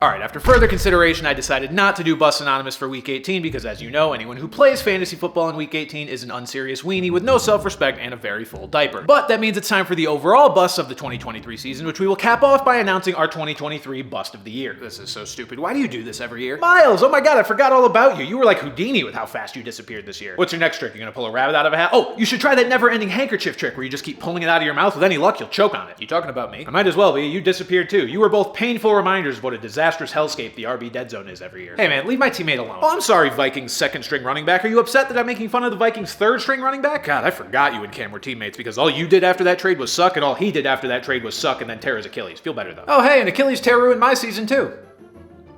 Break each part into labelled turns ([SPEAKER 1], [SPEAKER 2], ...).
[SPEAKER 1] Alright, after further consideration, I decided not to do Bust Anonymous for Week 18 because, as you know, anyone who plays fantasy football in Week 18 is an unserious weenie with no self-respect and a very full diaper. But that means it's time for the overall bust of the 2023 season, which we will cap off by announcing our 2023 Bust of the Year. This is so stupid. Why do you do this every year? Miles, oh my god, I forgot all about you. You were like Houdini with how fast you disappeared this year. What's your next trick? You gonna pull a rabbit out of a hat? Oh, you should try that never-ending handkerchief trick where you just keep pulling it out of your mouth. With any luck, you'll choke on it. You talking about me? I might as well be. You disappeared too. You were both painful reminders of what a disastrous hellscape the RB dead zone is every year. Hey man, leave my teammate alone. Oh, I'm sorry, Vikings second string running back. Are you upset that I'm making fun of the Vikings third string running back? God, I forgot you and Cam were teammates because all you did after that trade was suck and all he did after that trade was suck and then tear his Achilles. Feel better though. Oh hey, and Achilles tear ruined my season too.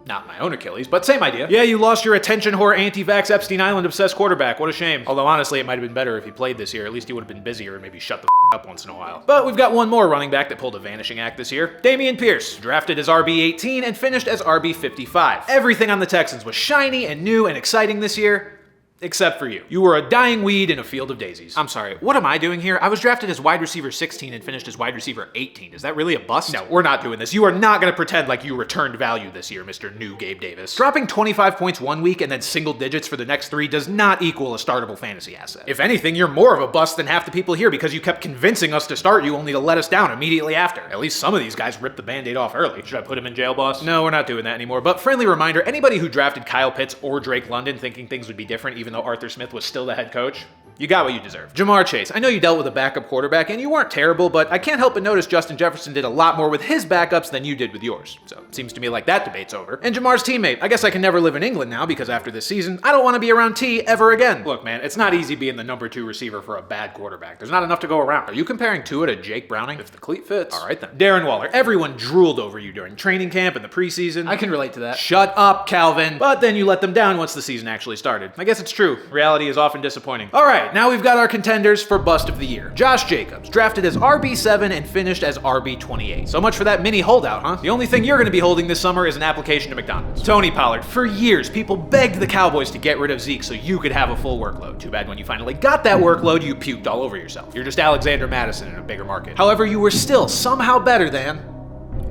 [SPEAKER 1] Not my own Achilles, but same idea. Yeah, you lost your attention whore, anti-vax, Epstein Island obsessed quarterback. What a shame. Although honestly, it might have been better if he played this year. At least he would have been busier and maybe shut the up once in a while. But we've got one more running back that pulled a vanishing act this year. Dameon Pierce, drafted as RB18 and finished as RB55. Everything on the Texans was shiny and new and exciting this year. Except for you. You were a dying weed in a field of daisies. I'm sorry, what am I doing here? I was drafted as wide receiver 16 and finished as wide receiver 18. Is that really a bust? No, we're not doing this. You are not gonna pretend like you returned value this year, Mr. New Gabe Davis. Dropping 25 points one week and then single digits for the next 3 does not equal a startable fantasy asset. If anything, you're more of a bust than half the people here because you kept convincing us to start you only to let us down immediately after. At least some of these guys ripped the band-aid off early. Should I put him in jail, boss? No, we're not doing that anymore. But friendly reminder, anybody who drafted Kyle Pitts or Drake London thinking things would be different even though Arthur Smith was still the head coach, you got what you deserve. Jamar Chase, I know you dealt with a backup quarterback and you weren't terrible, but I can't help but notice Justin Jefferson did a lot more with his backups than you did with yours. So it seems to me like that debate's over. And Jamar's teammate, I guess I can never live in England now because after this season, I don't want to be around T ever again. Look man, it's not easy being the number 2 receiver for a bad quarterback. There's not enough to go around. Are you comparing Tua to Jake Browning? If the cleat fits. All right then. Darren Waller, everyone drooled over you during training camp and the preseason. I can relate to that. Shut up, Calvin. But then you let them down once the season actually started. I guess it's true. Reality is often disappointing. All right, now we've got our contenders for Bust of the Year. Josh Jacobs, drafted as RB7 and finished as RB28. So much for that mini holdout, huh? The only thing you're gonna be holding this summer is an application to McDonald's. Tony Pollard, for years, people begged the Cowboys to get rid of Zeke so you could have a full workload. Too bad when you finally got that workload, you puked all over yourself. You're just Alexander Madison in a bigger market. However, you were still somehow better than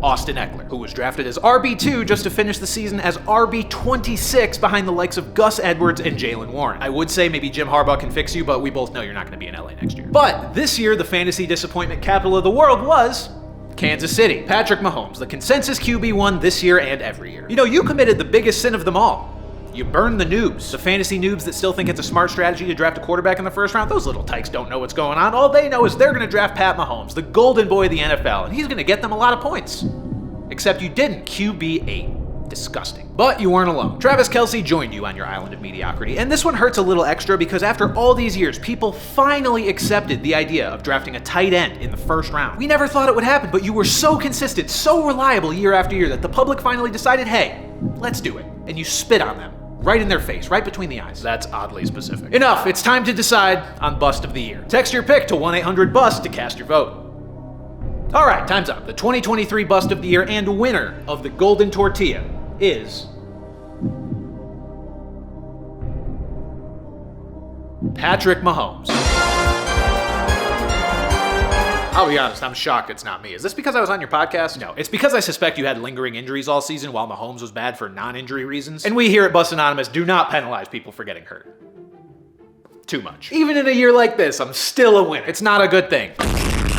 [SPEAKER 1] Austin Eckler, who was drafted as RB2 just to finish the season as RB26 behind the likes of Gus Edwards and Jalen Warren. I would say maybe Jim Harbaugh can fix you, but we both know you're not going to be in LA next year. But this year, the fantasy disappointment capital of the world was Kansas City. Patrick Mahomes, the consensus QB1 this year and every year. You know, you committed the biggest sin of them all. You burn the noobs. The fantasy noobs that still think it's a smart strategy to draft a quarterback in the first round, those little tykes don't know what's going on. All they know is they're going to draft Pat Mahomes, the golden boy of the NFL, and he's going to get them a lot of points. Except you didn't. QB8. Disgusting. But you weren't alone. Travis Kelce joined you on your island of mediocrity, and this one hurts a little extra because after all these years, people finally accepted the idea of drafting a tight end in the first round. We never thought it would happen, but you were so consistent, so reliable year after year that the public finally decided, hey, let's do it. And you spit on them. Right in their face, right between the eyes. That's oddly specific. Enough, it's time to decide on Bust of the Year. Text your pick to 1-800-BUST to cast your vote. All right, time's up. The 2023 Bust of the Year and winner of the Golden Tortilla is Patrick Mahomes. I'll be honest, I'm shocked it's not me. Is this because I was on your podcast? No, it's because I suspect you had lingering injuries all season while Mahomes was bad for non-injury reasons. And we here at Bust Anonymous do not penalize people for getting hurt. Too much. Even in a year like this, I'm still a winner. It's not a good thing.